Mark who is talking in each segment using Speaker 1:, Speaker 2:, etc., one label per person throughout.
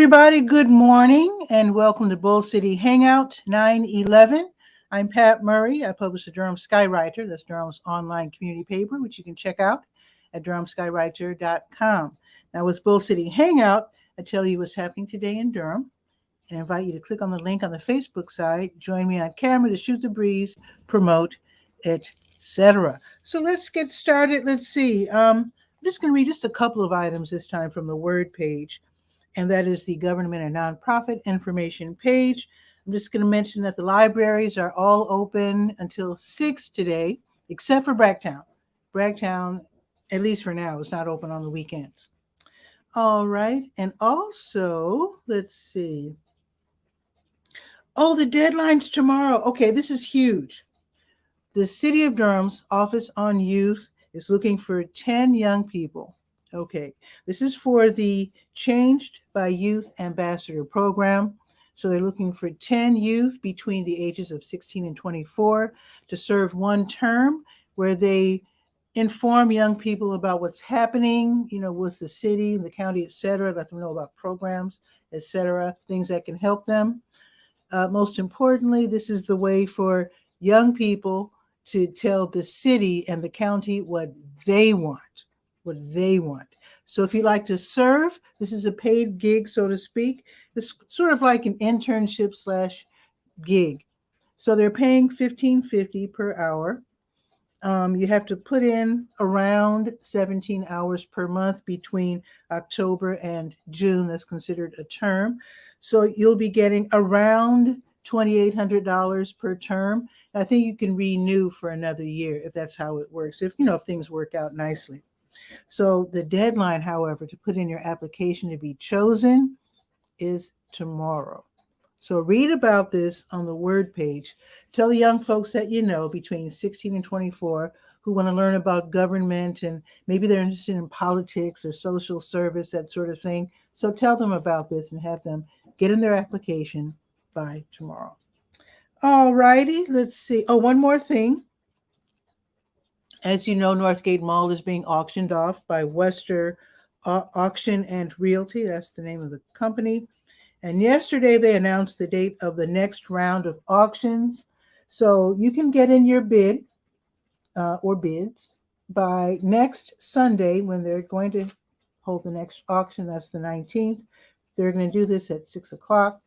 Speaker 1: everybody. Good morning and welcome to Bull City Hangout 9/11. I'm Pat Murray. I publish the Durham Skywriter. That's Durham's online community paper, which you can check out at durhamskywriter.com. Now, with Bull City Hangout, I tell you what's happening today in Durham and invite you to click on the link on the Facebook side. Join me on camera to shoot the breeze, promote, etc. So let's get started. Let's see. I'm just going to read just a couple of items this time from the Word page, and that is the government and nonprofit information page. I'm just going to mention that the libraries are all open until 6 today, except for Bragtown. Bragtown, at least for now, is not open on the weekends. All right. And also, let's see. Oh, the deadline's tomorrow. Okay, this is huge. The City of Durham's Office on Youth is looking for 10 young people. Okay, this is for the Changed by Youth Ambassador program. So they're looking for 10 youth between the ages of 16 and 24 to serve one term where they inform young people about what's happening, with the city, the county, etc. Let them know about programs, etc., things that can help them. Most importantly, this is the way for young people to tell the city and the county what they want. So if you'd like to serve, this is a paid gig, so to speak. It's sort of like an internship / gig. So they're paying $15.50 per hour. You have to put in around 17 hours per month between October and June. That's considered a term. So you'll be getting around $2,800 per term. I think you can renew for another year if that's how it works, if things work out nicely. So the deadline, however, to put in your application to be chosen is tomorrow. So read about this on the Word page. Tell the young folks that between 16 and 24 who want to learn about government, and maybe they're interested in politics or social service, that sort of thing. So tell them about this and have them get in their application by tomorrow. All righty, let's see. Oh, one more thing. As you know, Northgate Mall is being auctioned off by Wester Auction and Realty. That's the name of the company. And yesterday they announced the date of the next round of auctions. So you can get in your bid or bids by next Sunday when they're going to hold the next auction. That's the 19th. They're going to do this at 6 o'clock.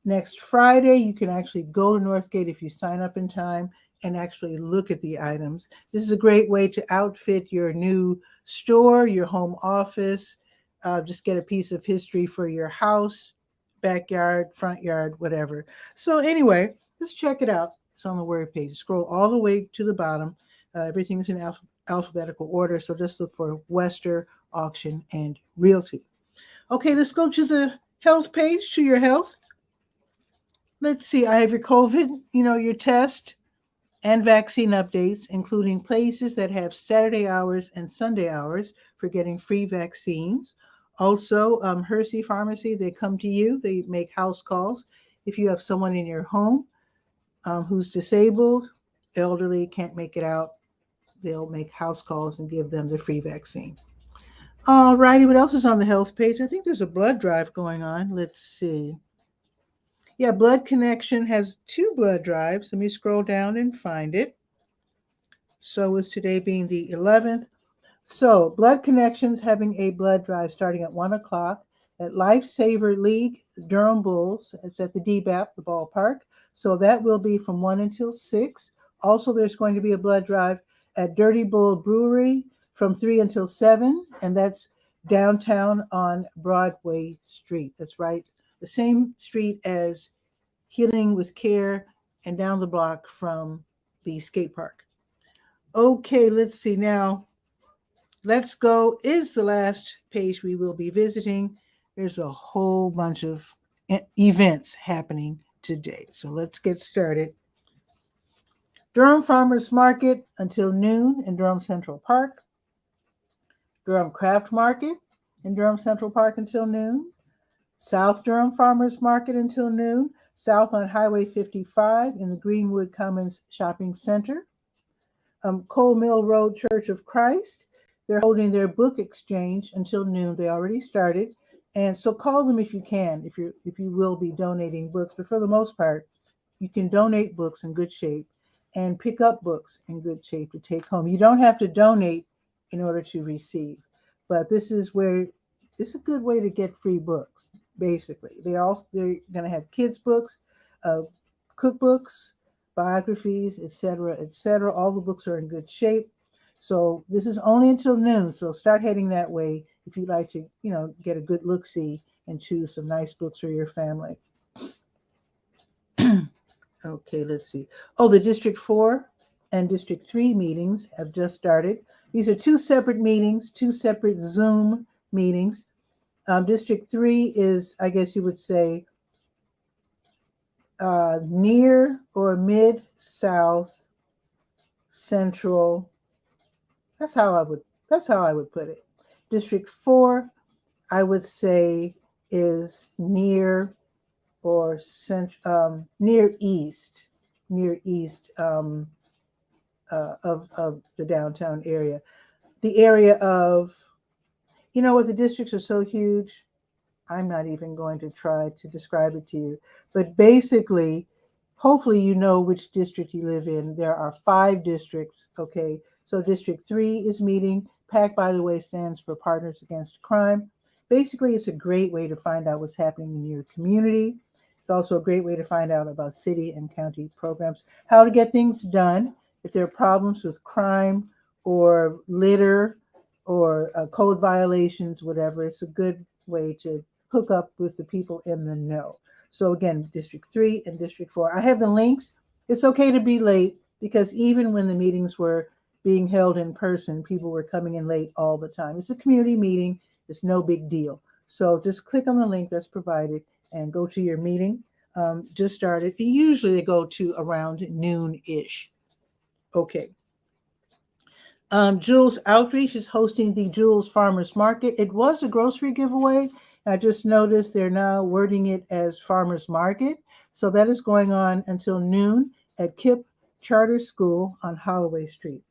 Speaker 1: Next Friday, you can actually go to Northgate if you sign up in time and actually look at the items. This is a great way to outfit your new store, your home office, just get a piece of history for your house, backyard, front yard, whatever. So anyway, let's check it out. It's on the Word page. Scroll all the way to the bottom. Everything's in alphabetical order, so just look for Wester Auction and Realty. Okay, let's go to the health page, to your health. Let's see, I have your COVID, your test and vaccine updates, including places that have Saturday hours and Sunday hours for getting free vaccines. Also, Hersey Pharmacy, they come to you. They make house calls. If you have someone in your home who's disabled, elderly, can't make it out, they'll make house calls and give them the free vaccine. All righty, what else is on the health page? I think there's a blood drive going on. Let's see. Yeah, Blood Connection has 2 blood drives. Let me scroll down and find it. So with today being the 11th. So Blood Connection's having a blood drive starting at 1 o'clock at Lifesaver League, Durham Bulls. It's at the DBAP, the ballpark. So that will be from 1 until 6. Also, there's going to be a blood drive at Dirty Bull Brewery from 3 until 7. And that's downtown on Broadway Street. That's right. The same street as Healing with Care and down the block from the skate park. Okay, let's see now. Let's Go is the last page we will be visiting. There's a whole bunch of events happening today. So let's get started. Durham Farmers Market until noon in Durham Central Park. Durham Craft Market in Durham Central Park until noon. South Durham Farmers Market until noon, south on Highway 55 in the Greenwood Commons Shopping Center. Cole Mill Road Church of Christ, they're holding their book exchange until noon. They already started And so call them if you can, if you will be donating books. But for the most part, you can donate books in good shape and pick up books in good shape to take home. You don't have to donate in order to receive, but this is where it's a good way to get free books. Basically, they're going to have kids books, uh, cookbooks, biographies, etc., etc. All the books are in good shape. So this is only until noon. So start heading that way if you'd like to, get a good look see and choose some nice books for your family. Okay, let's see. Oh, the District 4 and District 3 meetings have just started. These are two separate meetings, two separate Zoom meetings. District 3 is, I guess you would say, near or mid-south central. That's how I would put it. District 4, I would say, is near or near east of the downtown area. The area of, what the districts are so huge, I'm not even going to try to describe it to you. But basically, hopefully you know which district you live in. There are 5 districts, okay? So District 3 is meeting. PAC, by the way, stands for Partners Against Crime. Basically, it's a great way to find out what's happening in your community. It's also a great way to find out about city and county programs, how to get things done. If there are problems with crime or litter or code violations, whatever, it's a good way to hook up with the people in the know. So again, District 3 and District 4. I have the links. It's okay to be late because even when the meetings were being held in person, people were coming in late all the time. It's a community meeting. It's no big deal. So just click on the link that's provided and go to your meeting. Just started. Usually they go to around noon-ish. Okay. Jules Outreach is hosting the Jules Farmers Market. It was a grocery giveaway. I just noticed they're now wording it as Farmers Market. So that is going on until noon at KIPP Charter School on Holloway Street.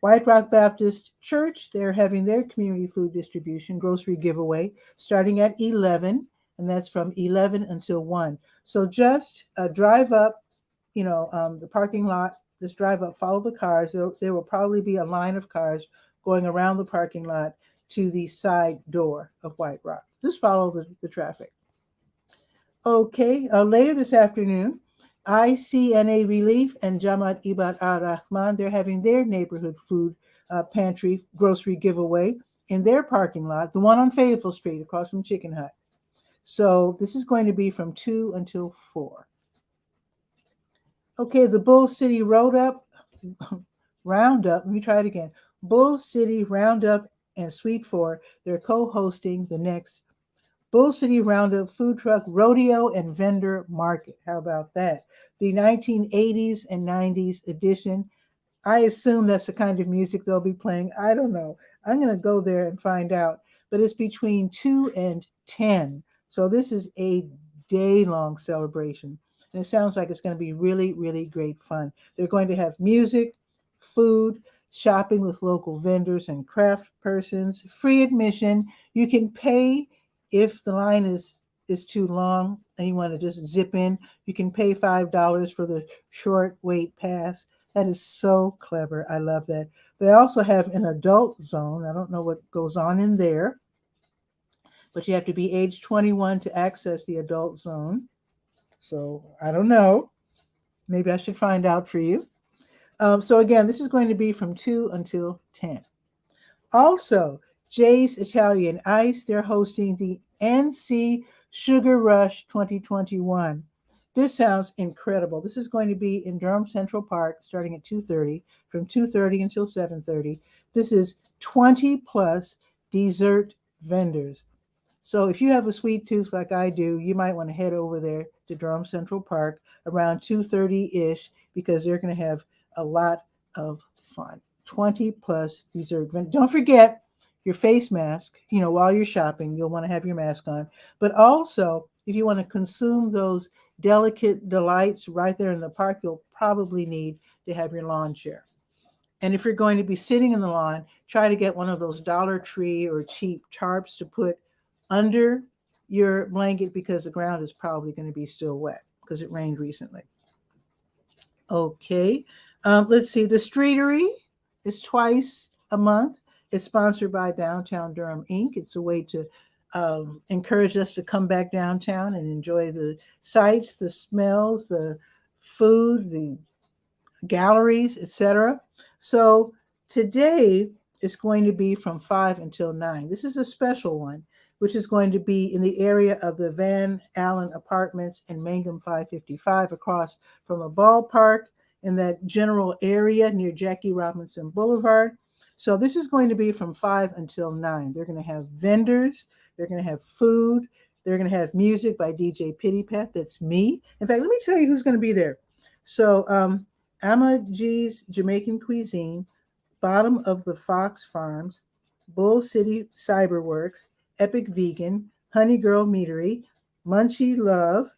Speaker 1: White Rock Baptist Church, they're having their community food distribution grocery giveaway starting at 11, and that's from 11 until 1. So just drive up, the parking lot. Just drive up, follow the cars. There will probably be a line of cars going around the parking lot to the side door of White Rock. Just follow the traffic. Okay, later this afternoon, ICNA Relief and Jamaat Ibad Ar-Rahman, they're having their neighborhood food pantry grocery giveaway in their parking lot, the one on Fayetteville Street across from Chicken Hut. So this is going to be from 2 until 4. Okay, the Bull City Roundup, let me try it again. Bull City Roundup and Sweet 4, they're co-hosting the next Bull City Roundup Food Truck Rodeo and Vendor Market. How about that? The 1980s and 90s edition. I assume that's the kind of music they'll be playing. I don't know. I'm going to go there and find out. But it's between 2 and 10. So this is a day-long celebration. And it sounds like it's going to be really, really great fun. They're going to have music, food, shopping with local vendors and craft persons, free admission. You can pay if the line is too long and you want to just zip in. You can pay $5 for the short wait pass. That is so clever. I love that. They also have an adult zone. I don't know what goes on in there, but you have to be age 21 to access the adult zone. So I don't know. Maybe I should find out for you. So again, this is going to be from 2 until 10. Also, Jay's Italian Ice, they're hosting the NC Sugar Rush 2021. This sounds incredible. This is going to be in Durham Central Park starting at 2:30, from 2:30 until 7:30. This is 20 plus dessert vendors. So if you have a sweet tooth like I do, you might want to head over there to Durham Central Park around 2:30-ish because they're going to have a lot of fun. 20 plus dessert vendors. Don't forget your face mask. While you're shopping, you'll want to have your mask on. But also, if you want to consume those delicate delights right there in the park, you'll probably need to have your lawn chair. And if you're going to be sitting in the lawn, try to get one of those Dollar Tree or cheap tarps to put under your blanket because the ground is probably going to be still wet because it rained recently. Okay. Let's see. The Streetery is twice a month. It's sponsored by Downtown Durham Inc. It's a way to encourage us to come back downtown and enjoy the sights, the smells, the food, the galleries, etc. So today is going to be from 5 until 9. This is a special one, which is going to be in the area of the Van Allen Apartments in Mangum 555, across from a ballpark in that general area near Jackie Robinson Boulevard. So this is going to be from 5 until 9. They're going to have vendors. They're going to have food. They're going to have music by DJ 𝗕𝗨𝗟𝗧𝗬. That's me. In fact, let me tell you who's going to be there. So Amma G's Jamaican Cuisine, Bottom of the Fox Farms, Bull City Cyberworks, Epic Vegan, Honey Girl Meadery, Munchie Love,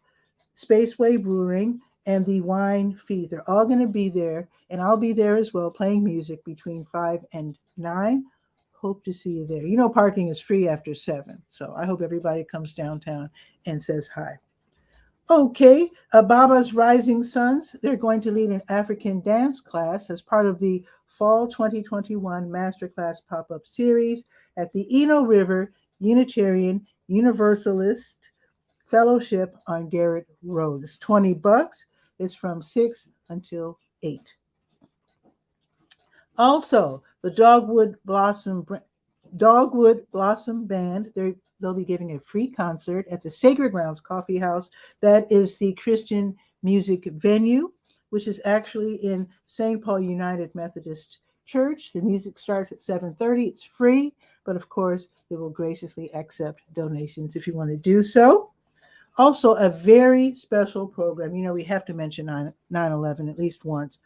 Speaker 1: Spaceway Brewing, and the Wine Feed. They're all going to be there, and I'll be there as well, playing music between 5 and 9. Hope to see you there. You know, parking is free after 7, so I hope everybody comes downtown and says hi. Okay, Baba's Rising Sons, they're going to lead an African dance class as part of the Fall 2021 Masterclass Pop-Up Series at the Eno River Unitarian Universalist Fellowship on Garrett Road. It's $20. It's from 6 until 8. Also, the Dogwood Blossom Band, they'll be giving a free concert at the Sacred Grounds Coffee House. That is the Christian music venue, which is actually in St. Paul United Methodist Church. The music starts at 7:30. It's free, but of course, they will graciously accept donations if you want to do so. Also, a very special program. You know, we have to mention 9/11 at least once.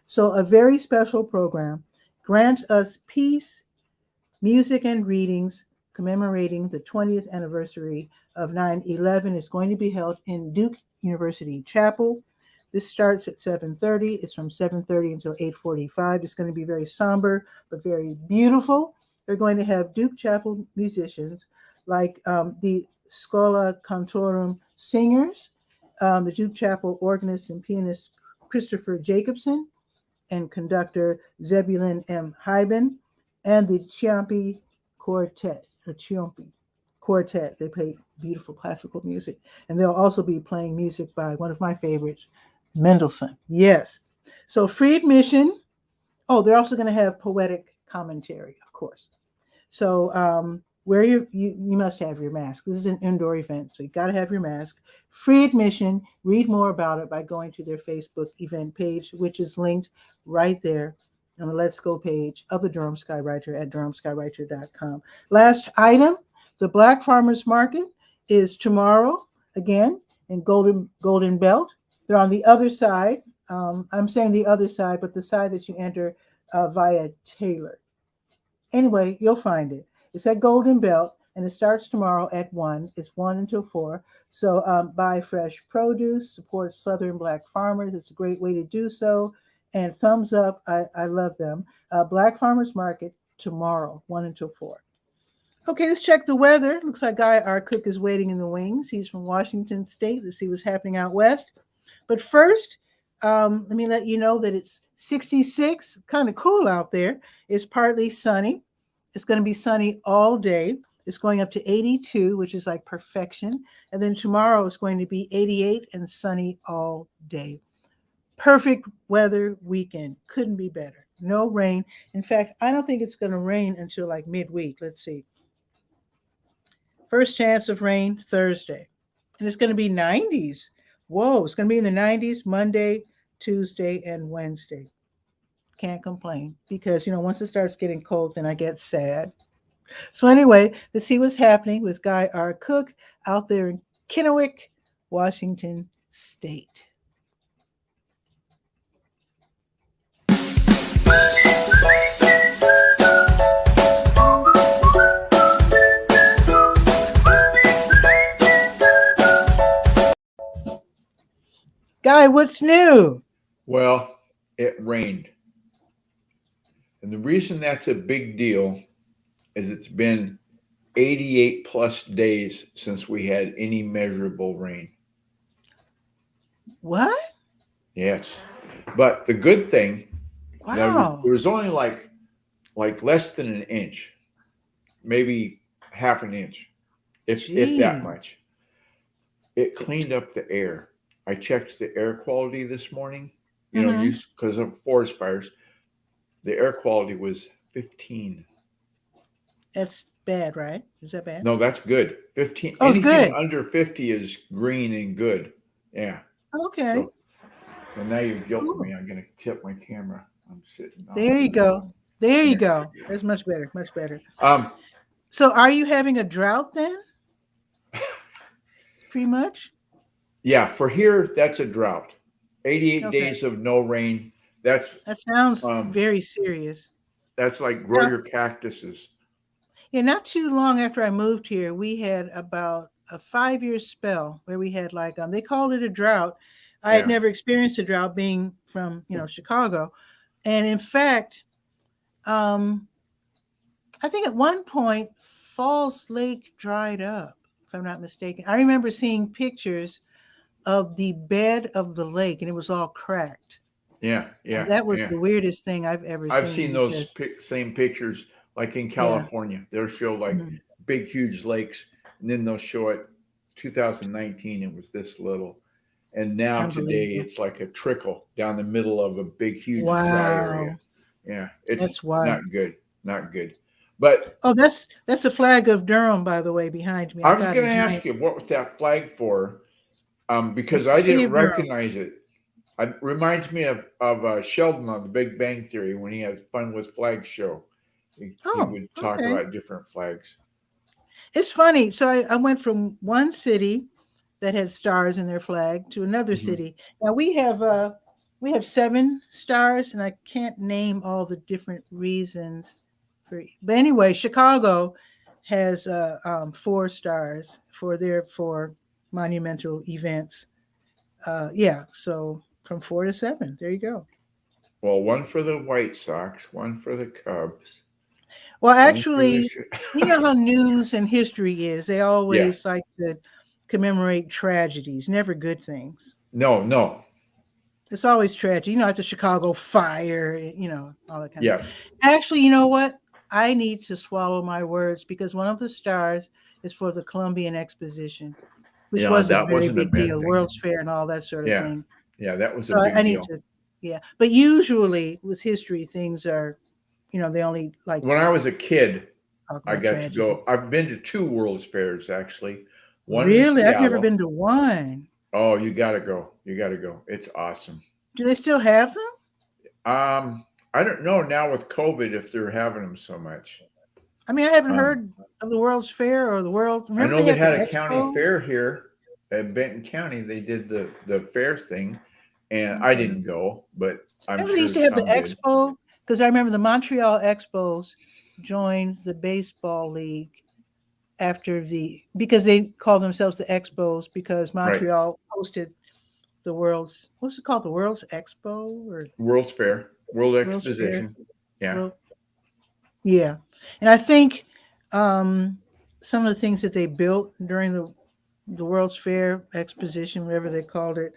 Speaker 1: So a very special program, Grant Us Peace, Music and Readings, commemorating the 20th anniversary of 9/11, is going to be held in Duke University Chapel. This starts at 7:30. It's from 7:30 until 8:45. It's going to be very somber, but very beautiful. They're going to have Duke Chapel musicians like the Schola Cantorum singers, the Duke Chapel organist and pianist Christopher Jacobson, and conductor Zebulon M. Hyben, and the Ciampi Quartet. They play beautiful classical music. And they'll also be playing music by one of my favorites, Mendelssohn. Yes. So free admission. Oh, they're also going to have poetic commentary, of course. So where you must have your mask. This is an indoor event, so you got to have your mask. Free admission. Read more about it by going to their Facebook event page, which is linked right there on the Let's Go page of the Durham Skywriter at durhamskywriter.com. Last item, the Black Farmers Market is tomorrow, again, in Golden Belt. They're on the other side. I'm saying the other side, but the side that you enter via Taylor. Anyway, you'll find it. It's at Golden Belt, and it starts tomorrow at 1. It's 1 until 4. So buy fresh produce, support Southern Black farmers. It's a great way to do so. And thumbs up. I love them. Black Farmers Market tomorrow, 1 until 4. Okay, let's check the weather. Looks like Guy, our cook, is waiting in the wings. He's from Washington State. Let's see what's happening out west. But first, let me let you know that it's 66, kind of cool out there. It's partly sunny. It's going to be sunny all day. It's going up to 82, which is like perfection. And then tomorrow it's going to be 88 and sunny all day. Perfect weather weekend. Couldn't be better. No rain. In fact, I don't think it's going to rain until like midweek. Let's see. First chance of rain Thursday. And it's going to be 90s. Whoa, it's going to be in the 90s Monday, Tuesday, and Wednesday. Can't complain because, you know, once it starts getting cold, then I get sad. So anyway, let's see what's happening with Guy, our cook, out there in Kennewick, Washington State. Guy, what's new?
Speaker 2: Well, it rained. And the reason that's a big deal is it's been 88 plus days since we had any measurable rain.
Speaker 1: What?
Speaker 2: Yes. But the good thing,
Speaker 1: Wow.
Speaker 2: there was only like less than an inch, maybe half an inch, if that
Speaker 1: Gee.
Speaker 2: much. It cleaned up the air. I checked the air quality this morning, because of forest fires. The air quality was 15.
Speaker 1: That's bad, right? Is that bad?
Speaker 2: No, that's good. 15.
Speaker 1: Oh, it's
Speaker 2: Anything
Speaker 1: good.
Speaker 2: under 50 is green and good. Yeah.
Speaker 1: Okay.
Speaker 2: So now you've guilted
Speaker 1: Cool.
Speaker 2: me. I'm going to tip my camera. I'm sitting on
Speaker 1: There you
Speaker 2: it.
Speaker 1: go. There you
Speaker 2: Yeah.
Speaker 1: go. That's much better. Much better.
Speaker 2: Um,
Speaker 1: So are you having a drought then? Pretty much?
Speaker 2: yeah, for here, that's a drought. 88
Speaker 1: Okay.
Speaker 2: days of no rain. That
Speaker 1: sounds
Speaker 2: um,
Speaker 1: very serious.
Speaker 2: that's like grow
Speaker 1: Now,
Speaker 2: your cactuses.
Speaker 1: yeah, not too long after I moved here, we had about a 5-year spell where we had like they called it a drought. I had
Speaker 2: Yeah.
Speaker 1: never experienced a drought being from, Chicago. And in fact, I think at one point Falls Lake dried up, if I'm not mistaken. I remember seeing pictures of the bed of the lake and it was all cracked.
Speaker 2: Yeah.
Speaker 1: And that was
Speaker 2: Yeah.
Speaker 1: the weirdest thing I've ever
Speaker 2: I've
Speaker 1: seen.
Speaker 2: seen those same pictures, like in
Speaker 1: Yeah.
Speaker 2: California. They'll show like
Speaker 1: Mhm.
Speaker 2: big, huge lakes, and then they'll show it. 2019, it was this little, and now today
Speaker 1: Unbelievable.
Speaker 2: it's like a trickle down the middle of a big, huge dry area.
Speaker 1: Wow.
Speaker 2: Yeah, it's
Speaker 1: That's wild.
Speaker 2: not good, not good. But
Speaker 1: Oh, that's a flag of Durham, by the way, behind me.
Speaker 2: I was
Speaker 1: got
Speaker 2: going
Speaker 1: a
Speaker 2: to
Speaker 1: giant-
Speaker 2: ask you, what was that flag for? Because
Speaker 1: It's the
Speaker 2: I
Speaker 1: city
Speaker 2: didn't
Speaker 1: of Durham.
Speaker 2: recognize it. It reminds me of Sheldon on The Big Bang Theory when he had Fun with Flags show. He would talk
Speaker 1: okay.
Speaker 2: about different flags.
Speaker 1: It's funny. So I went from one city that had stars in their flag to another
Speaker 2: Mhm.
Speaker 1: city. Now we have 7 stars, and I can't name all the different reasons for. But anyway, Chicago has 4 stars for their 4 monumental events. Yeah, so from 4 to 7. There you go.
Speaker 2: Well, one for the White Sox, one for the Cubs.
Speaker 1: Well,
Speaker 2: one for the
Speaker 1: actually, you know how news and history is. They
Speaker 2: Yeah.
Speaker 1: always like to commemorate tragedies, never good things.
Speaker 2: No.
Speaker 1: It's always tragedy. Like the Chicago fire, all that kind of
Speaker 2: Yeah.
Speaker 1: thing. Actually, you know what? I need to swallow my words because one of the stars is for the Columbian Exposition, which
Speaker 2: Yeah,
Speaker 1: was a
Speaker 2: that
Speaker 1: very
Speaker 2: wasn't a
Speaker 1: big
Speaker 2: bad
Speaker 1: deal,
Speaker 2: thing.
Speaker 1: World's Fair and all that sort of
Speaker 2: Yeah.
Speaker 1: thing.
Speaker 2: Yeah, that was
Speaker 1: So
Speaker 2: a big
Speaker 1: I need
Speaker 2: deal.
Speaker 1: to, yeah. But usually with history, things are, they only like
Speaker 2: When
Speaker 1: to
Speaker 2: I was a kid,
Speaker 1: talk
Speaker 2: I
Speaker 1: about
Speaker 2: got
Speaker 1: tragedy.
Speaker 2: to go. I've been to 2 World's Fairs, actually. One in
Speaker 1: Really? I've never
Speaker 2: Seattle.
Speaker 1: been to one.
Speaker 2: Oh, you got to go. You got to go. It's awesome.
Speaker 1: Do they still have them?
Speaker 2: I don't know now with COVID if they're having them so much.
Speaker 1: I mean, I haven't
Speaker 2: Um,
Speaker 1: heard of the World's Fair or the World.
Speaker 2: I
Speaker 1: Remember
Speaker 2: know they
Speaker 1: had
Speaker 2: had
Speaker 1: the
Speaker 2: a county
Speaker 1: expo?
Speaker 2: fair here at Benton County. They did the fair thing, and I
Speaker 1: Okay.
Speaker 2: didn't go, but I'm
Speaker 1: Remember they
Speaker 2: sure
Speaker 1: used to have the
Speaker 2: some did.
Speaker 1: expo? Because I remember the Montreal Expos joined the baseball league because they call themselves the Expos because
Speaker 2: Right.
Speaker 1: Montreal hosted the what's it called? The World's Expo or
Speaker 2: World's Fair, World
Speaker 1: World's Fair?
Speaker 2: Exposition. Yeah.
Speaker 1: World- Yeah. And I think some of the things that they built during the World's Fair Exposition, whatever they called it,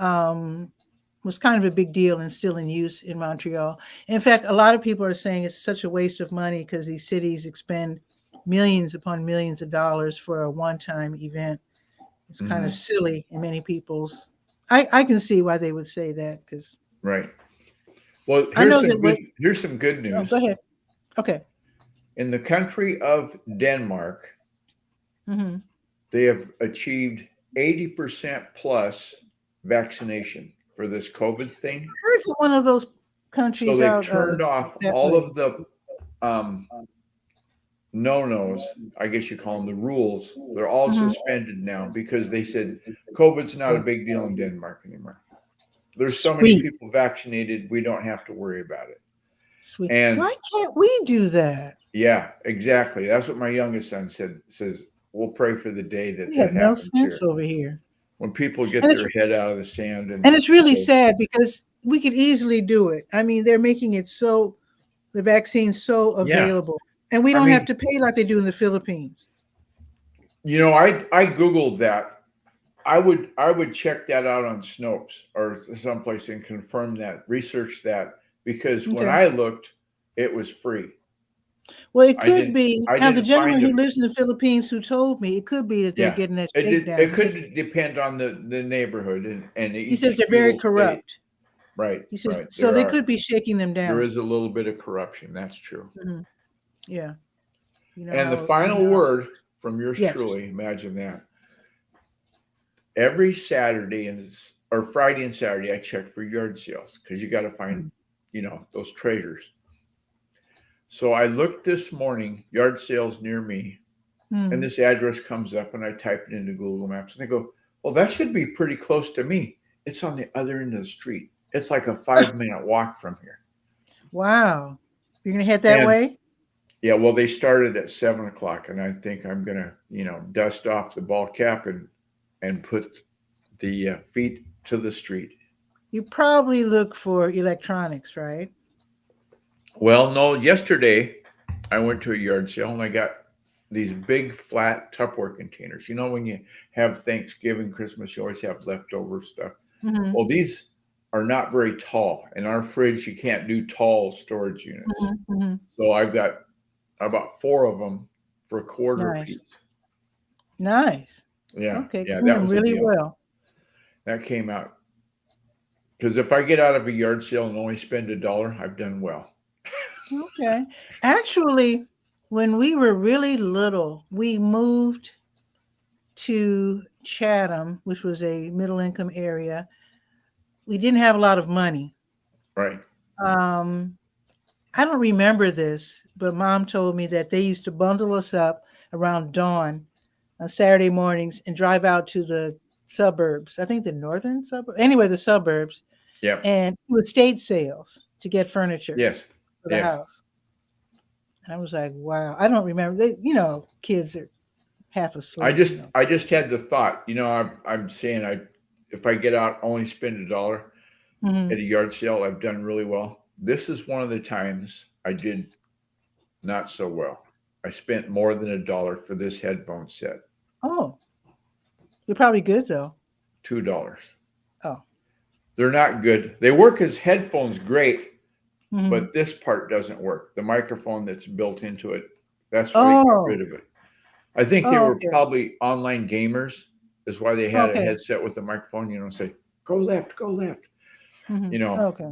Speaker 1: was kind of a big deal and still in use in Montreal. In fact, a lot of people are saying it's such a waste of money because these cities expend millions upon millions of dollars for a one-time event. It's kind of
Speaker 2: Mhm.
Speaker 1: silly in many people's. I can see why they would say that because
Speaker 2: Right. Well,
Speaker 1: I know that.
Speaker 2: here's some good
Speaker 1: Oh,
Speaker 2: news.
Speaker 1: go ahead. Okay.
Speaker 2: In the country of Denmark,
Speaker 1: Mm-hmm.
Speaker 2: they have achieved 80% plus vaccination for this COVID thing.
Speaker 1: I heard that one of those countries
Speaker 2: So they've
Speaker 1: out
Speaker 2: turned off
Speaker 1: that
Speaker 2: all
Speaker 1: way.
Speaker 2: of the no-nos, I guess you call them the rules. They're all
Speaker 1: Mhm.
Speaker 2: suspended now because they said COVID's not a big deal in Denmark anymore. There's so many
Speaker 1: Sweet.
Speaker 2: people vaccinated, we don't have to worry about it.
Speaker 1: Sweet.
Speaker 2: And
Speaker 1: Why can't we do that?
Speaker 2: yeah, exactly. That's what my youngest son says, we'll pray for the day that
Speaker 1: We have no
Speaker 2: happens
Speaker 1: sense
Speaker 2: here.
Speaker 1: over here.
Speaker 2: When people get
Speaker 1: And it's-
Speaker 2: their head out of the sand. And
Speaker 1: And it's really
Speaker 2: say,
Speaker 1: sad because we could easily do it. I mean, they're making it so the vaccine's so
Speaker 2: Yeah.
Speaker 1: available. And we
Speaker 2: I
Speaker 1: don't have
Speaker 2: mean,
Speaker 1: to pay like they do in the Philippines.
Speaker 2: I Googled that. I would check that out on Snopes or someplace and confirm that, research that, because when
Speaker 1: Okay.
Speaker 2: I looked, it was free.
Speaker 1: Well, it
Speaker 2: I
Speaker 1: could
Speaker 2: didn't
Speaker 1: be.
Speaker 2: I
Speaker 1: Now, the
Speaker 2: didn't
Speaker 1: gentleman
Speaker 2: find
Speaker 1: who
Speaker 2: it.
Speaker 1: lives in the Philippines who told me it could be that they're
Speaker 2: Yeah,
Speaker 1: getting that
Speaker 2: it
Speaker 1: shakedown.
Speaker 2: could depend on the neighborhood and
Speaker 1: He says
Speaker 2: each
Speaker 1: they're very
Speaker 2: little state.
Speaker 1: corrupt.
Speaker 2: Right,
Speaker 1: He says
Speaker 2: right.
Speaker 1: so they could be shaking them
Speaker 2: There
Speaker 1: down.
Speaker 2: is a little bit of corruption. That's true.
Speaker 1: Hmm. Yeah, you know
Speaker 2: And the
Speaker 1: how
Speaker 2: final word from yours
Speaker 1: Yes.
Speaker 2: truly, imagine that. Every Saturday or Friday and Saturday, I check for yard sales because you got to find, those treasures. So I looked this morning, yard sales near me, and
Speaker 1: Mm.
Speaker 2: this address comes up, and I type it into Google Maps, and I go, well, that should be pretty close to me. It's on the other end of the street. It's like a 5-minute walk from here.
Speaker 1: Wow, you're gonna head that
Speaker 2: And
Speaker 1: way?
Speaker 2: yeah, well, they started at 7 o'clock, and I think I'm gonna, dust off the ball cap and put the feet to the street.
Speaker 1: You probably look for electronics, right?
Speaker 2: Well, no, yesterday I went to a yard sale and I got these big flat Tupperware containers. You know, when you have Thanksgiving, Christmas, you always have leftover stuff.
Speaker 1: Mm-hmm.
Speaker 2: Well, these are not very tall. In our fridge, you can't do tall storage units.
Speaker 1: Mm-hmm. Mm-hmm.
Speaker 2: So I've got about 4 of them for a quarter a
Speaker 1: Nice,
Speaker 2: piece.
Speaker 1: nice.
Speaker 2: Yeah,
Speaker 1: Okay,
Speaker 2: yeah,
Speaker 1: clean
Speaker 2: that
Speaker 1: them
Speaker 2: was a
Speaker 1: really
Speaker 2: deal.
Speaker 1: well.
Speaker 2: That came out. Because if I get out of a yard sale and only spend $1, I've done well.
Speaker 1: Okay, actually, when we were really little, we moved to Chatham, which was a middle income area. We didn't have a lot of money.
Speaker 2: Right.
Speaker 1: Um, I don't remember this, but Mom told me that they used to bundle us up around dawn on Saturday mornings and drive out to the suburbs. I think the northern suburbs. Anyway, the suburbs,
Speaker 2: Yeah.
Speaker 1: and do estate sales to get furniture
Speaker 2: Yes.
Speaker 1: for the
Speaker 2: Yes.
Speaker 1: house. And I was like, wow. I don't remember. Kids are half
Speaker 2: I
Speaker 1: asleep.
Speaker 2: just I just had the thought, I'm saying if I get out only spend $1
Speaker 1: Hmm.
Speaker 2: at a yard sale, I've done really well. This is one of the times I did not so well. I spent more than $1 for this headphone set.
Speaker 1: Oh, you're probably good though.
Speaker 2: $2.
Speaker 1: Oh.
Speaker 2: They're not good. They work as headphones great,
Speaker 1: Hmm.
Speaker 2: but this part doesn't work. The microphone that's built into it, that's why they got rid
Speaker 1: Oh.
Speaker 2: of it. I think they
Speaker 1: Oh,
Speaker 2: were
Speaker 1: okay.
Speaker 2: probably online gamers, is why they had a
Speaker 1: Okay.
Speaker 2: headset with a microphone, say, go left,
Speaker 1: Hmm.
Speaker 2: you know,
Speaker 1: Okay.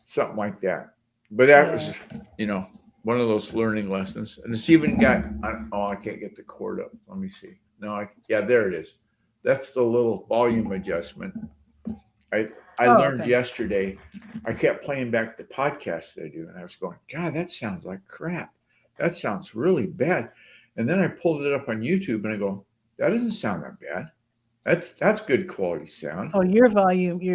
Speaker 2: something like that. But that
Speaker 1: Yeah.
Speaker 2: was, one of those learning lessons. And it's even got, I can't get the cord up. Let me see. No, yeah, there it is. That's the little volume adjustment. I
Speaker 1: Oh,
Speaker 2: learned
Speaker 1: okay.
Speaker 2: yesterday, I kept playing back the podcast that I do, and I was going, God, that sounds like crap. That sounds really bad. And then I pulled it up on YouTube and I go, that doesn't sound that bad. That's good quality sound.
Speaker 1: Oh, your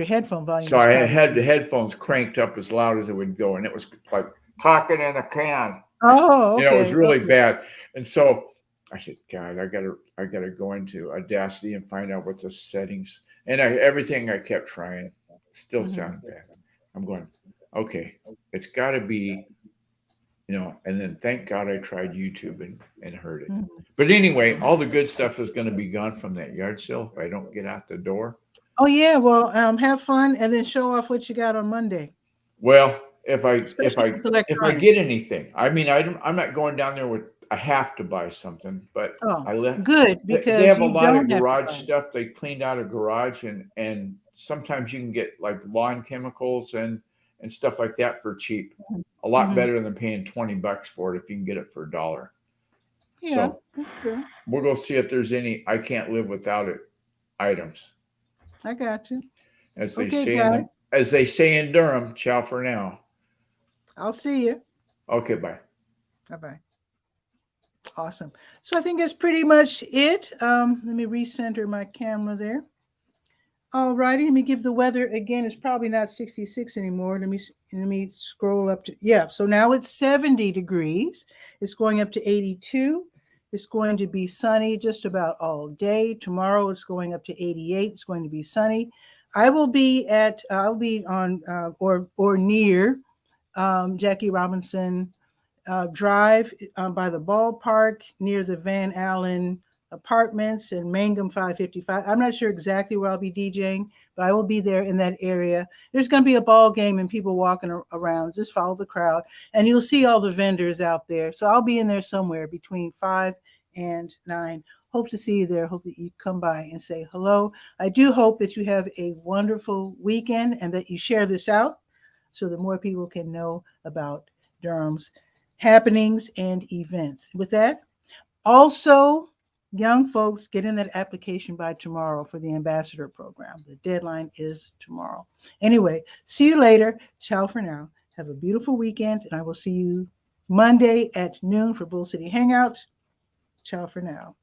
Speaker 1: headphone volume
Speaker 2: So
Speaker 1: is
Speaker 2: I
Speaker 1: probably
Speaker 2: had the
Speaker 1: good.
Speaker 2: headphones cranked up as loud as it would go, and it was like talking in a can.
Speaker 1: Oh,
Speaker 2: It was
Speaker 1: okay.
Speaker 2: really
Speaker 1: Okay.
Speaker 2: bad. And so I said, God, I gotta go into Audacity and find out what the settings. And everything I kept trying still
Speaker 1: Hmm.
Speaker 2: sounded bad. I'm going, okay, it's got to be, And then thank God I tried YouTube and heard it.
Speaker 1: Hmm.
Speaker 2: But anyway, all the good stuff is going to be gone from that yard sale if I don't get out the door.
Speaker 1: Oh yeah. Well, have fun and then show off what you got on Monday,
Speaker 2: Well, if
Speaker 1: especially with
Speaker 2: if I
Speaker 1: electronics.
Speaker 2: get anything, I mean, I'm not going down there with I have to buy something, but
Speaker 1: Oh,
Speaker 2: I left.
Speaker 1: good,
Speaker 2: They
Speaker 1: because
Speaker 2: have a
Speaker 1: you
Speaker 2: lot of
Speaker 1: don't have to
Speaker 2: garage
Speaker 1: buy it.
Speaker 2: stuff. They cleaned out a garage, and sometimes you can get like lawn chemicals and stuff like that for cheap. A lot
Speaker 1: Hmm.
Speaker 2: better than paying $20 for it if you can get it for $1.
Speaker 1: Yeah,
Speaker 2: So
Speaker 1: that's true.
Speaker 2: we'll go see if there's any I can't live without it items,
Speaker 1: I got you.
Speaker 2: as they
Speaker 1: Okay,
Speaker 2: say
Speaker 1: guys.
Speaker 2: in Durham. Ciao for now.
Speaker 1: I'll see you.
Speaker 2: Okay, bye.
Speaker 1: Bye bye. Awesome. So I think that's pretty much it. Let me recenter my camera there. All righty. Let me give the weather again. It's probably not 66 anymore. Let me scroll up to, yeah. So now it's 70 degrees. It's going up to 82. It's going to be sunny just about all day. Tomorrow it's going up to 88. It's going to be sunny. I'll be on or near Jackie Robinson Drive by the ballpark near the Van Allen Apartments and Mangum 555. I'm not sure exactly where I'll be DJing, but I will be there in that area. There's going to be a ball game and people walking around. Just follow the crowd, and you'll see all the vendors out there. So I'll be in there somewhere between 5 and 9. Hope to see you there. Hope that you come by and say hello. I do hope that you have a wonderful weekend and that you share this out so that more people can know about Durham's happenings and events. With that, also, young folks, get in that application by tomorrow for the ambassador program. The deadline is tomorrow. Anyway, see you later. Ciao for now. Have a beautiful weekend, and I will see you Monday at noon for Bull City Hangout. Ciao for now.